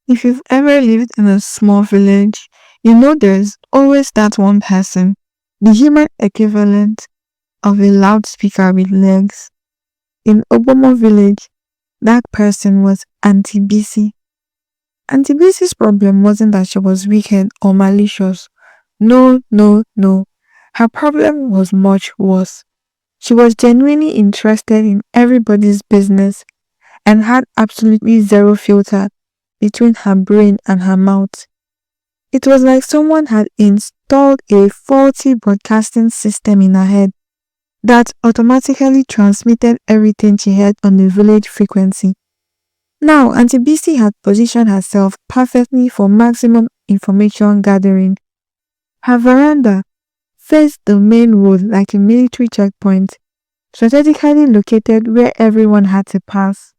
If you've ever lived in a small village, you know there's always that one person, the human equivalent of a loudspeaker with legs. In Obomo village, that person was Aunty Bisi. Aunty Bisi's problem wasn't that she was wicked or malicious. No, no, no. Her problem was much worse. She was genuinely interested in everybody's business and had absolutely zero filter between her brain and her mouth. It was like someone had installed a faulty broadcasting system in her head that automatically transmitted everything she heard on the village frequency. Now, Auntie Bisi had positioned herself perfectly for maximum information gathering. Her veranda faced the main road like a military checkpoint, strategically located where everyone had to pass.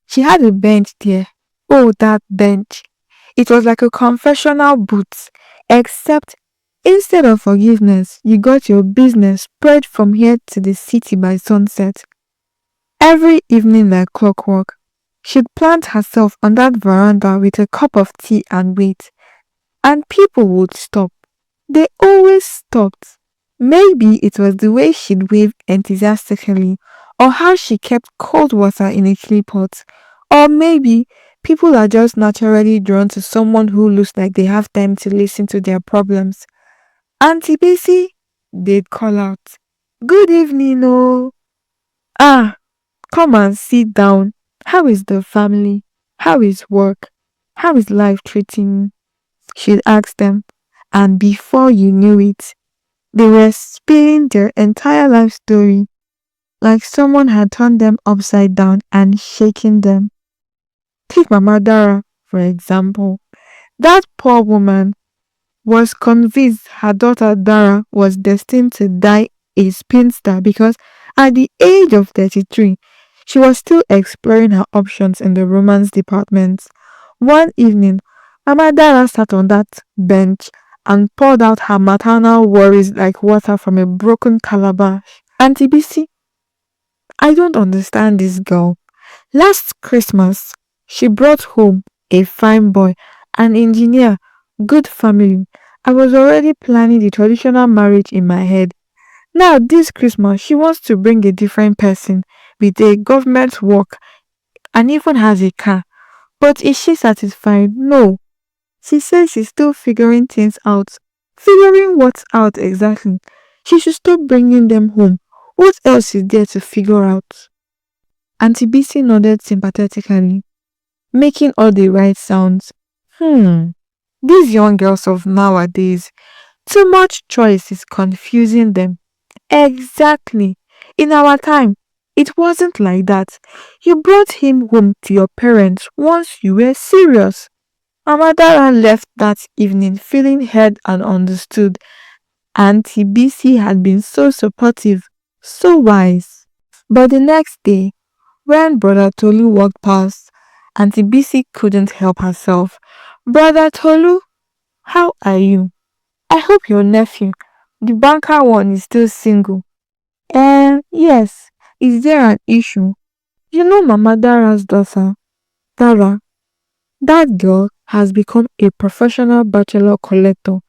She had a bench there. Oh, that bench. It was like a confessional booth, except instead of forgiveness, you got your business spread from here to the city by sunset. Every evening like clockwork, she'd plant herself on that veranda with a cup of tea and wait, and people would stop. They always stopped. Maybe it was the way she'd wave enthusiastically, or how she kept cold water in a clay pot, or maybe people are just naturally drawn to someone who looks like they have time to listen to their problems. Auntie Bisi, they'd call out, "Good evening, oh. Ah, come and sit down. How is the family? How is work? How is life treating you?" She'd ask them, and before you knew it, they were spilling their entire life story like someone had turned them upside down and shaken them. Take Mama Dara, for example. That poor woman was convinced her daughter Dara was destined to die a spinster because at the age of 33, she was still exploring her options in the romance department. One evening, Mama Dara sat on that bench and poured out her maternal worries like water from a broken calabash. Auntie Bisi, I don't understand this girl. Last Christmas, she brought home a fine boy, an engineer, good family. I was already planning the traditional marriage in my head. Now, this Christmas, she wants to bring a different person with a government work and even has a car. But is she satisfied? No. She says she's still figuring things out. Figuring what out exactly? She should stop bringing them home. What else is there to figure out? Auntie Bisi nodded sympathetically, making all the right sounds. These young girls of nowadays, too much choice is confusing them. Exactly. In our time, it wasn't like that. You brought him home to your parents once you were serious. Amadara left that evening feeling heard and understood. Auntie Bisi had been so supportive, so wise. But the next day, when Brother Tolu walked past, Auntie Bisi couldn't help herself. "Brother Tolu, how are you? I hope your nephew, the banker one, is still single." Yes. Is there an issue? You know Mama Dara's daughter, Dara. That girl has become a professional bachelor collector.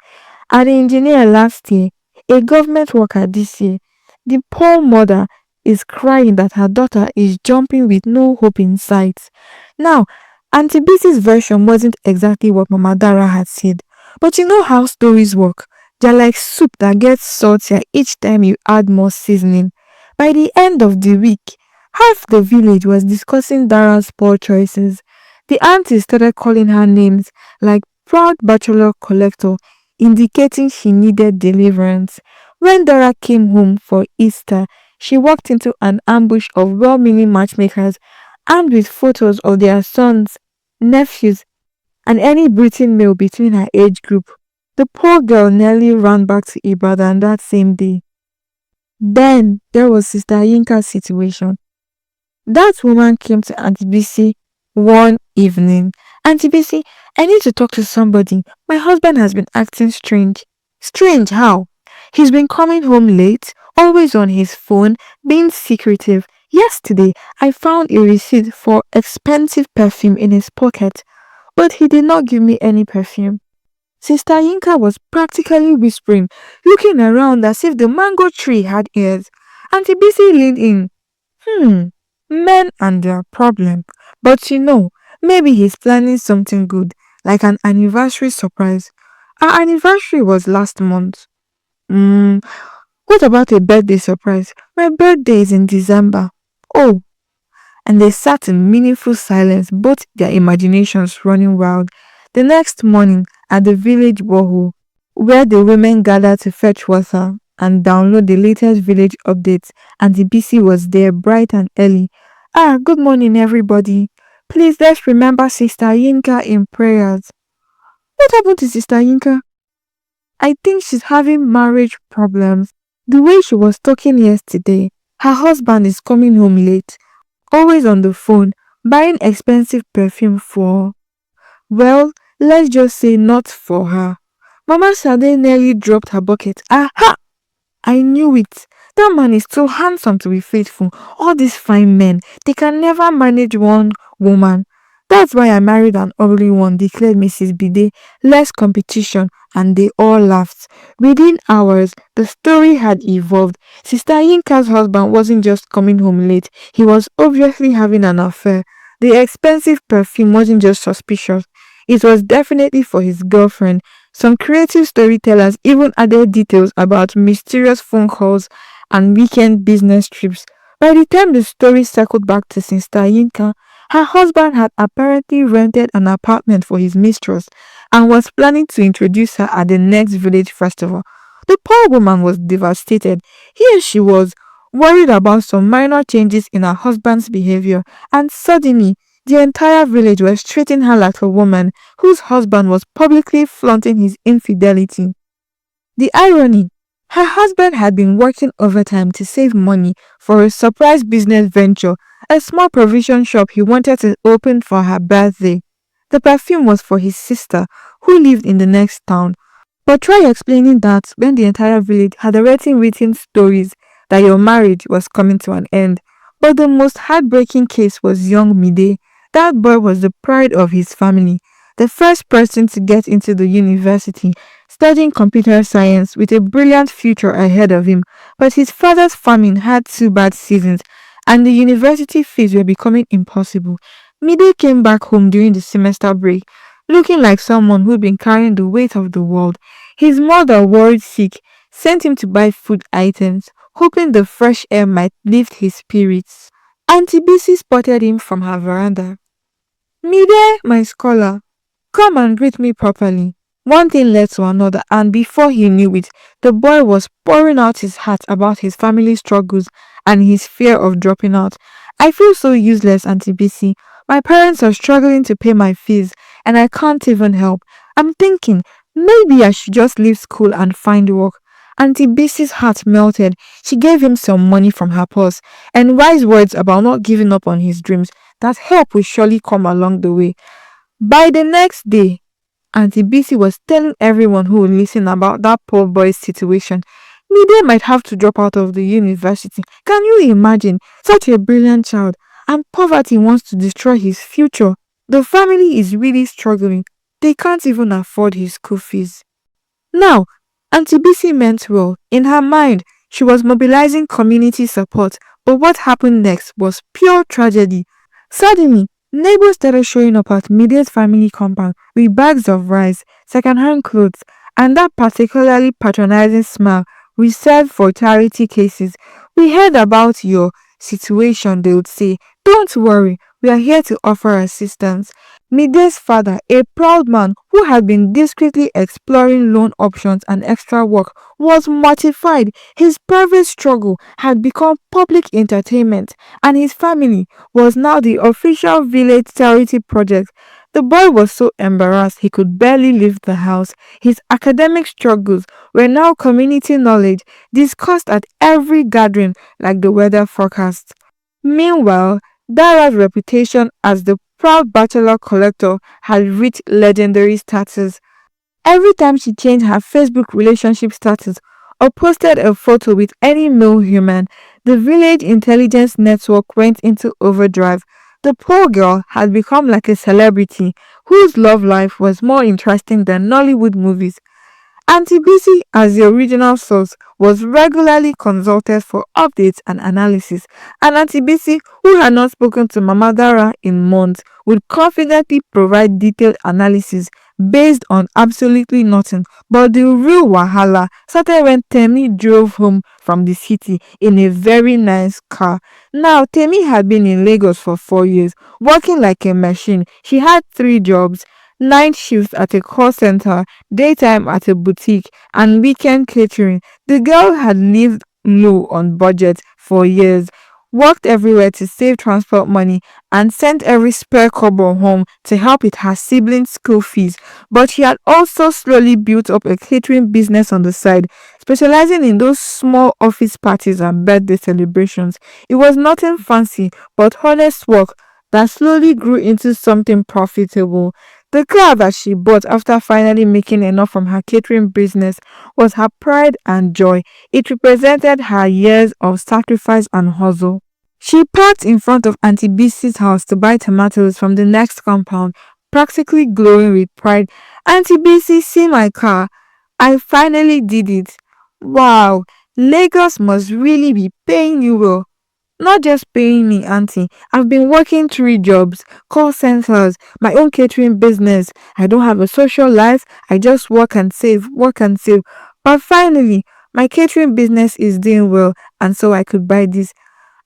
An engineer last year, a government worker this year. The poor mother is crying that her daughter is jumping with no hope in sight. Now, Auntie Bisi's version wasn't exactly what Mama Dara had said. But you know how stories work. They're like soup that gets saltier each time you add more seasoning. By the end of the week, half the village was discussing Dara's poor choices. The auntie started calling her names like proud bachelor collector, indicating she needed deliverance. When Dara came home for Easter, she walked into an ambush of well-meaning matchmakers armed with photos of their sons, nephews, and any breathing male between her age group. The poor girl nearly ran back to Ibadan that same day. Then there was Sister Yinka's situation. That woman came to Auntie Bisi one evening. "Auntie Bisi, I need to talk to somebody. My husband has been acting strange." "Strange how?" "He's been coming home late, always on his phone, being secretive. Yesterday, I found a receipt for expensive perfume in his pocket. but he did not give me any perfume. Sister Yinka was practically whispering, looking around as if the mango tree had ears. Auntie Bisi leaned in. Hmm, men and their problem. But maybe he's planning something good, like an anniversary surprise. Our anniversary was last month. Hmm, what about a birthday surprise? My birthday is in December. Oh, and they sat in meaningful silence, both their imaginations running wild. The next morning, at the village borehole, where the women gathered to fetch water and download the latest village updates, and the BC was there bright and early. Ah, good morning, everybody. Please let's remember Sister Yinka in prayers. What happened to Sister Yinka? I think she's having marriage problems. The way she was talking yesterday, her husband is coming home late, always on the phone, buying expensive perfume for, well, let's just say not for her. Mama Sade nearly dropped her bucket. Aha! I knew it. That man is too handsome to be faithful. All these fine men, they can never manage one woman. That's why I married an ugly one, declared Mrs. Bide. Less competition, and they all laughed. Within hours, the story had evolved. Sister Yinka's husband wasn't just coming home late, he was obviously having an affair. The expensive perfume wasn't just suspicious, it was definitely for his girlfriend. Some creative storytellers even added details about mysterious phone calls and weekend business trips. By the time the story circled back to Sister Yinka, her husband had apparently rented an apartment for his mistress and was planning to introduce her at the next village festival. The poor woman was devastated. Here she was, worried about some minor changes in her husband's behavior, and suddenly the entire village was treating her like a woman whose husband was publicly flaunting his infidelity. The irony, her husband had been working overtime to save money for a surprise business venture, a small provision shop he wanted to open for her birthday. The perfume was for his sister, who lived in the next town. But try explaining that when the entire village had already written stories that your marriage was coming to an end. But the most heartbreaking case was young Mide. That boy was the pride of his family, the first person to get into the university, studying computer science with a brilliant future ahead of him. But his father's famine had 2 bad seasons, and the university fees were becoming impossible. Mide came back home during the semester break, looking like someone who'd been carrying the weight of the world. His mother, worried sick, sent him to buy food items, hoping the fresh air might lift his spirits. Aunty Bisi spotted him from her veranda. Mide, my scholar, come and greet me properly. One thing led to another, and before he knew it, the boy was pouring out his heart about his family struggles and his fear of dropping out. I feel so useless, Aunty Bisi. My parents are struggling to pay my fees, and I can't even help. I'm thinking, maybe I should just leave school and find work. Aunty Bisi's heart melted. She gave him some money from her purse and wise words about not giving up on his dreams, that help will surely come along the way. By the next day, Aunty Bisi was telling everyone who would listen about that poor boy's situation. Mide might have to drop out of the university. Can you imagine? Such a brilliant child. And poverty wants to destroy his future. The family is really struggling. They can't even afford his school fees. Now, Aunty Bisi meant well. In her mind, she was mobilizing community support, but what happened next was pure tragedy. Suddenly, neighbors started showing up at Mide's family compound with bags of rice, second-hand clothes, and that particularly patronizing smile reserved for charity cases. We heard about your situation, they would say. Don't worry, we are here to offer assistance. Mide's father, a proud man who had been discreetly exploring loan options and extra work, was mortified. His private struggle had become public entertainment, and his family was now the official village charity project. The boy was so embarrassed he could barely leave the house. His academic struggles were now community knowledge, discussed at every gathering like the weather forecast. Meanwhile, Dara's reputation as the proud bachelor collector had reached legendary status. Every time she changed her Facebook relationship status or posted a photo with any male human, the village intelligence network went into overdrive. The poor girl had become like a celebrity whose love life was more interesting than Nollywood movies. Aunty Bisi, as the original source, was regularly consulted for updates and analysis, and Aunty Bisi, who had not spoken to Mama Dara in months, would confidently provide detailed analysis based on absolutely nothing. But the real wahala started when Temi drove home from the city in a very nice car. Now, Temi had been in Lagos for 4 years, working like a machine. She had three jobs: night shifts at a call center, daytime at a boutique, and weekend catering. The girl had lived low on budget for years, worked everywhere to save transport money, and sent every spare kobo home to help with her siblings' school fees. But she had also slowly built up a catering business on the side, specializing in those small office parties and birthday celebrations. It was nothing fancy, but honest work that slowly grew into something profitable. The car that she bought after finally making enough from her catering business was her pride and joy. It represented her years of sacrifice and hustle. She parked in front of Auntie Bisi's house to buy tomatoes from the next compound, practically glowing with pride. Auntie Bisi, see my car. I finally did it. Wow, Lagos must really be paying you well. Not just paying me, auntie. I've been working three jobs, call centers, my own catering business. I don't have a social life. I just work and save, work and save. But finally, my catering business is doing well, and so I could buy this.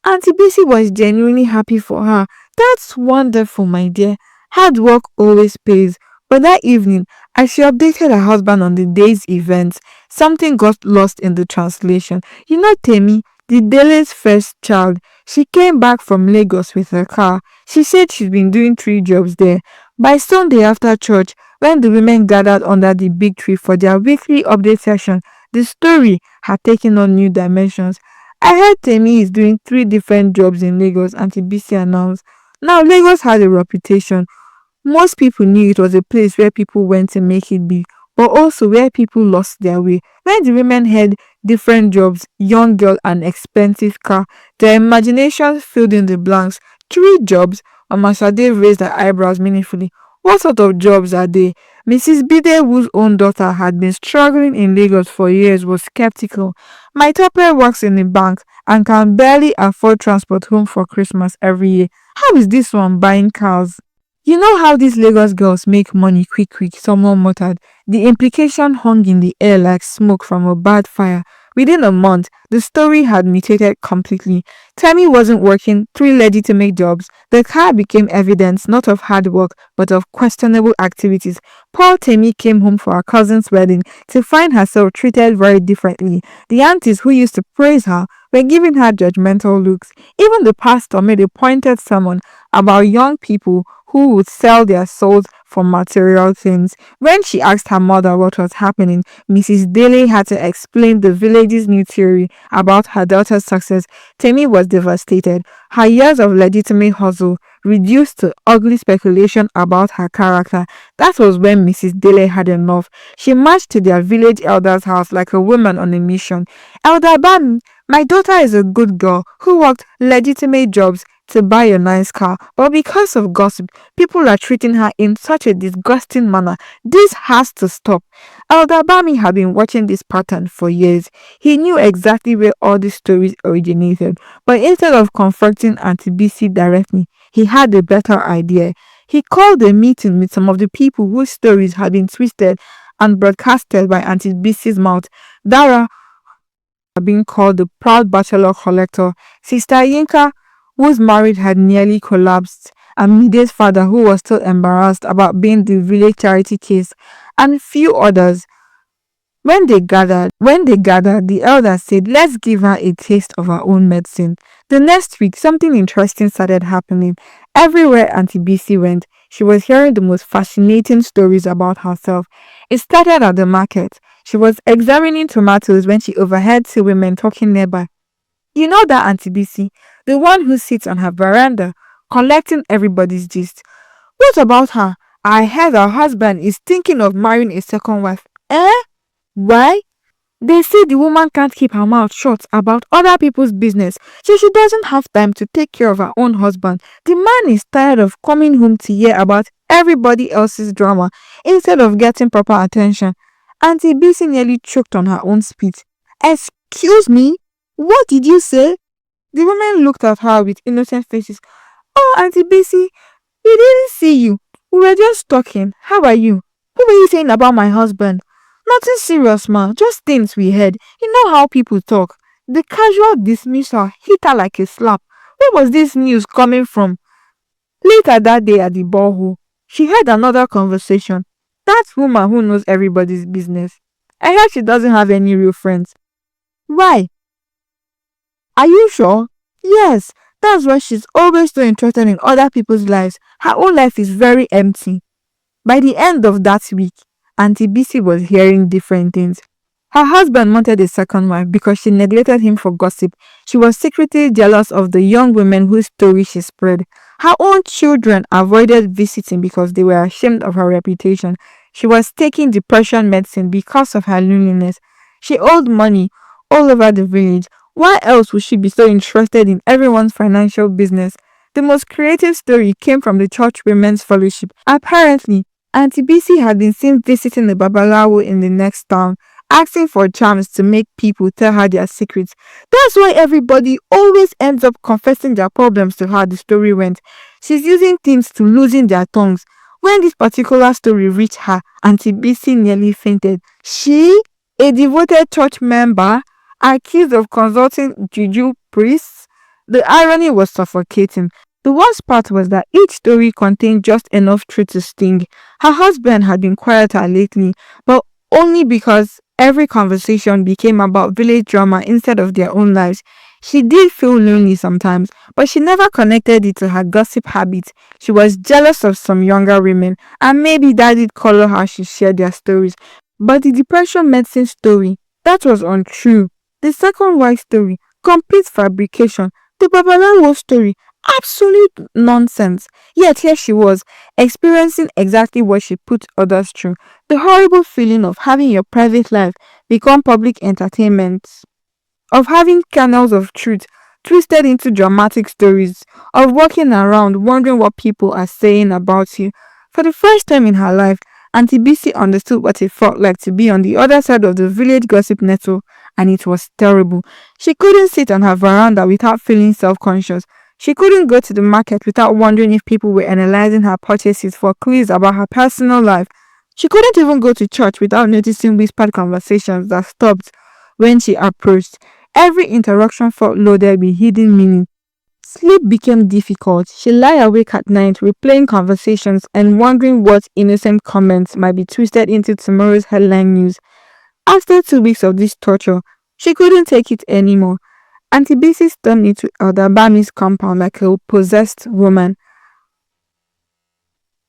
Auntie Bisi was genuinely happy for her. That's wonderful, my dear. Hard work always pays. But that evening, as she updated her husband on the day's events, something got lost in the translation. You know, Temi, the Dele's first child, she came back from Lagos with her car. She said she'd been doing three jobs there. By Sunday after church, when the women gathered under the big tree for their weekly update session, the story had taken on new dimensions. I heard Temi is doing three different jobs in Lagos, Auntie Bisi announced. Now, Lagos had a reputation. Most people knew it was a place where people went to make it big, but also where people lost their way. When the women had different jobs, young girl and expensive car, their imaginations filled in the blanks. Three jobs? Mama Sade raised her eyebrows meaningfully. What sort of jobs are they? Mrs. Bide, whose own daughter had been struggling in Lagos for years, was skeptical. My Topper works in a bank and can barely afford transport home for Christmas every year. How is this one buying cars? You know how these Lagos girls make money quick quick, someone muttered. The implication hung in the air like smoke from a bad fire. Within a month, the story had mutated completely. Tammy wasn't working, three legitimate jobs. The car became evidence not of hard work, but of questionable activities. Poor Tammy came home for her cousin's wedding to find herself treated very differently. The aunties who used to praise her were giving her judgmental looks. Even the pastor made a pointed sermon about young people who would sell their souls for material things. When she asked her mother what was happening, Mrs. Daly had to explain the village's new theory about her daughter's success. Temi was devastated. Her years of legitimate hustle reduced to ugly speculation about her character. That was when Mrs. Daly had enough. She marched to their village elder's house like a woman on a mission. Elder Bami, my daughter is a good girl who worked legitimate jobs to buy a nice car, but because of gossip, people are treating her in such a disgusting manner. This has to stop. Elder Bami had been watching this pattern for years. He knew exactly where all these stories originated, but instead of confronting Auntie Bisi directly, he had a better idea. He called a meeting with some of the people whose stories had been twisted and broadcasted by Auntie Bisi's mouth. Dara, being called the proud bachelor collector, Sister Yinka, whose marriage had nearly collapsed, and Mide's father, who was still embarrassed about being the village charity case, and few others. When they gathered, the elders said, "Let's give her a taste of our own medicine." The next week, something interesting started happening. Everywhere Auntie Bisi went, she was hearing the most fascinating stories about herself. It started at the market. She was examining tomatoes when she overheard two women talking nearby. You know that Auntie Bisi, the one who sits on her veranda, collecting everybody's gist. What about her? I heard her husband is thinking of marrying a second wife. Eh? Why? They say the woman can't keep her mouth shut about other people's business, so she doesn't have time to take care of her own husband. The man is tired of coming home to hear about everybody else's drama instead of getting proper attention. Auntie Bisi nearly choked on her own spit. Excuse me? What did you say? The woman looked at her with innocent faces. Oh, Auntie Bisi, we didn't see you. We were just talking. How are you? What were you saying about my husband? Nothing serious, ma. Just things we heard. You know how people talk. The casual dismissal hit her like a slap. Where was this news coming from? Later that day at the borehole, she heard another conversation. That woman who knows everybody's business. I heard she doesn't have any real friends. Why? Are you sure? Yes, that's why she's always so interested in other people's lives. Her own life is very empty. By the end of that week, Auntie Bisi was hearing different things. Her husband wanted a second wife because she neglected him for gossip. She was secretly jealous of the young women whose story she spread. Her own children avoided visiting because they were ashamed of her reputation. She was taking depression medicine because of her loneliness. She owed money all over the village. Why else would she be so interested in everyone's financial business? The most creative story came from the Church Women's Fellowship. Apparently, Auntie Bisi had been seen visiting the Babalawo in the next town, asking for charms to make people tell her their secrets. That's why everybody always ends up confessing their problems to her, the story went. She's using things to loosen their tongues. When this particular story reached her, Auntie Bisi nearly fainted. She, a devoted church member, accused of consulting juju priests? The irony was suffocating. The worst part was that each story contained just enough truth to sting. Her husband had been quieter lately, but only because every conversation became about village drama instead of their own lives. She did feel lonely sometimes, but she never connected it to her gossip habits. She was jealous of some younger women, and maybe that did color how she shared their stories. But the depression medicine story, that was untrue. The second wife story, complete fabrication. The Babalawo story, absolute nonsense. Yet here she was, experiencing exactly what she put others through. The horrible feeling of having your private life become public entertainment, of having kernels of truth twisted into dramatic stories, of walking around wondering what people are saying about you. For the first time in her life, Auntie Bisi understood what it felt like to be on the other side of the village gossip network, and it was terrible. She couldn't sit on her veranda without feeling self-conscious. She couldn't go to the market without wondering if people were analyzing her purchases for clues about her personal life. She couldn't even go to church without noticing whispered conversations that stopped when she approached. Every interruption felt loaded with hidden meaning. Sleep became difficult. She lay awake at night, replaying conversations and wondering what innocent comments might be twisted into tomorrow's headline news. After 2 weeks of this torture, she couldn't take it anymore. Auntie Bisi stormed into Elder Bami's compound like a possessed woman.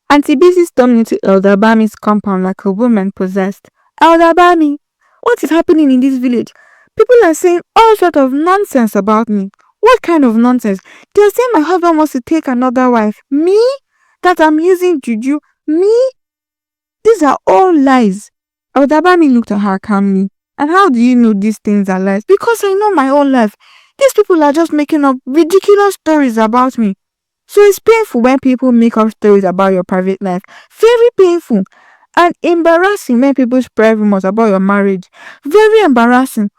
Auntie Bisi stormed into Elder Bami's compound like a woman possessed. Elder Bami, what is happening in this village? People are saying all sorts of nonsense about me. What kind of nonsense? They're saying my husband wants to take another wife. Me? That I'm using juju? Me? These are all lies. Elder Bami looked at her calmly. And how do you know these things are lies? Because I know my own life. These people are just making up ridiculous stories about me. So it's painful when people make up stories about your private life. Very painful. And embarrassing when people spread rumors about your marriage. Very embarrassing.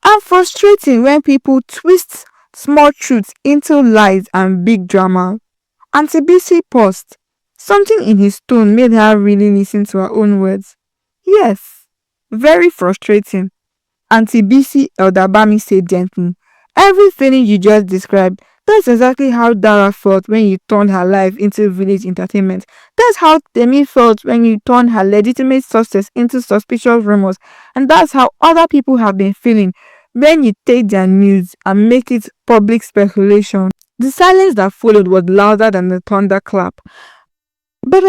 And frustrating when people twist small truths into lies and big drama. Auntie Bisi paused. Something in his tone made her really listen to her own words. Yes, very frustrating. Auntie Bisi, Elder Bami said gently. Everything you just described, that's exactly how Dara felt when you turned her life into village entertainment. That's how Temi felt when you turned her legitimate success into suspicious rumors. And that's how other people have been feeling when you take their news and make it public speculation. The silence that followed was louder than the thunderclap. But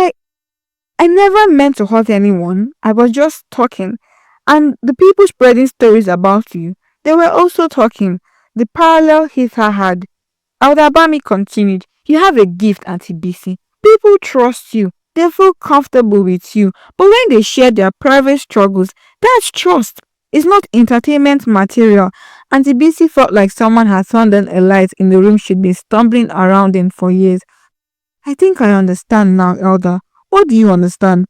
I never meant to hurt anyone. I was just talking. And the people spreading stories about you, they were also talking. The parallel Hither had. Aldabami continued, you have a gift, Auntie Bisi. People trust you. They feel comfortable with you. But when they share their private struggles, that's trust. It's not entertainment material. Auntie Bisi felt like someone had turned on a light in the room she'd been stumbling around in for years. I think I understand now, Elder. What do you understand?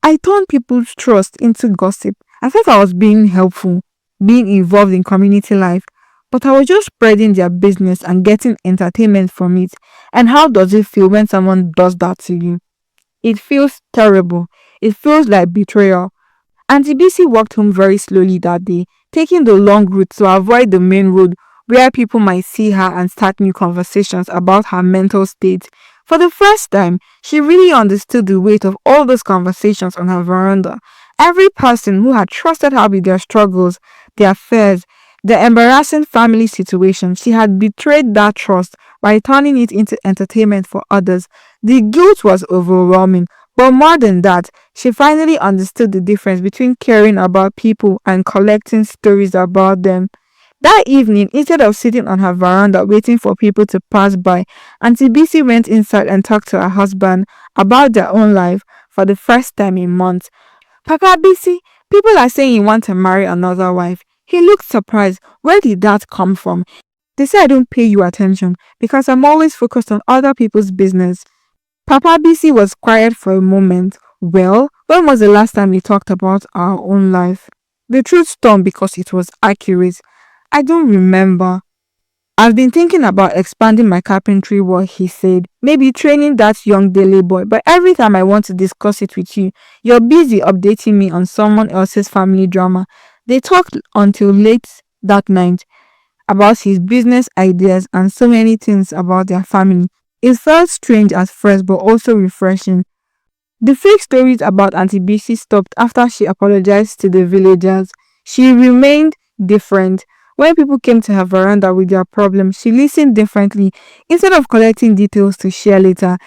I turned people's trust into gossip. I thought I was being helpful, being involved in community life, but I was just spreading their business and getting entertainment from it. And how does it feel when someone does that to you? It feels terrible. It feels like betrayal. Aunty Bisi walked home very slowly that day, taking the long route to avoid the main road where people might see her and start new conversations about her mental state. For the first time, she really understood the weight of all those conversations on her veranda. Every person who had trusted her with their struggles, their fears, their embarrassing family situations, she had betrayed that trust by turning it into entertainment for others. The guilt was overwhelming, but more than that, she finally understood the difference between caring about people and collecting stories about them. That evening, instead of sitting on her veranda waiting for people to pass by, Auntie Bisi went inside and talked to her husband about their own life for the first time in months. Papa Bisi, people are saying you want to marry another wife. He looked surprised. Where did that come from? They say I don't pay you attention because I'm always focused on other people's business. Papa BC was quiet for a moment. Well, when was the last time we talked about our own life? The truth stormed because it was accurate. I don't remember. I've been thinking about expanding my carpentry work, he said. Maybe training that young daily boy, but every time I want to discuss it with you, you're busy updating me on someone else's family drama. They talked until late that night about his business ideas and so many things about their family. It felt strange at first but also refreshing. The fake stories about Auntie Bisi stopped after she apologized to the villagers. She remained different. When people came to her veranda with their problems, she listened differently. Instead of collecting details to share later,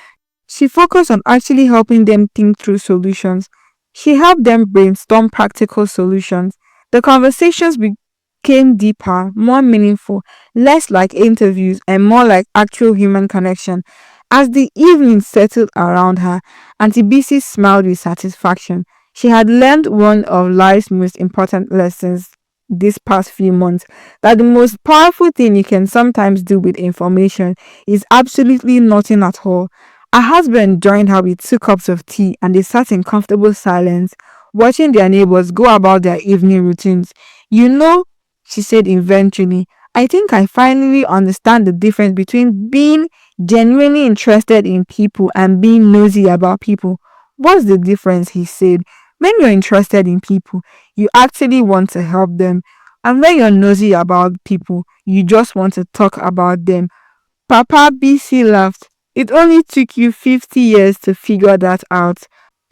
she focused on actually helping them think through solutions. She helped them brainstorm practical solutions. The conversations became deeper, more meaningful, less like interviews and more like actual human connection. As the evening settled around her, Auntie Bisi smiled with satisfaction. She had learned one of life's most important lessons these past few months, that the most powerful thing you can sometimes do with information is absolutely nothing at all. Her husband joined her with 2 cups of tea and they sat in comfortable silence, watching their neighbors go about their evening routines. You know, she said eventually, I think I finally understand the difference between being genuinely interested in people and being nosy about people. What's the difference? He said. When you're interested in people, you actually want to help them. And when you're nosy about people, you just want to talk about them. Papa BC laughed. It only took you 50 years to figure that out.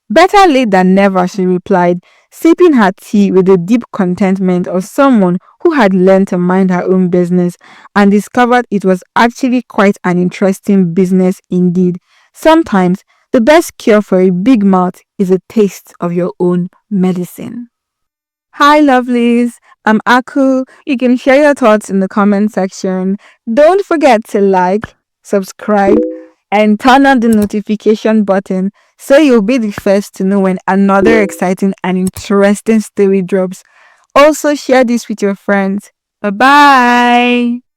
Better late than never, she replied, sipping her tea with the deep contentment of someone who had learned to mind her own business and discovered it was actually quite an interesting business indeed. Sometimes, the best cure for a big mouth is a taste of your own medicine. Hi, lovelies. I'm Aku. You can share your thoughts in the comment section. Don't forget to like, subscribe, and turn on the notification button so you'll be the first to know when another exciting and interesting story drops. Also, share this with your friends. Bye bye.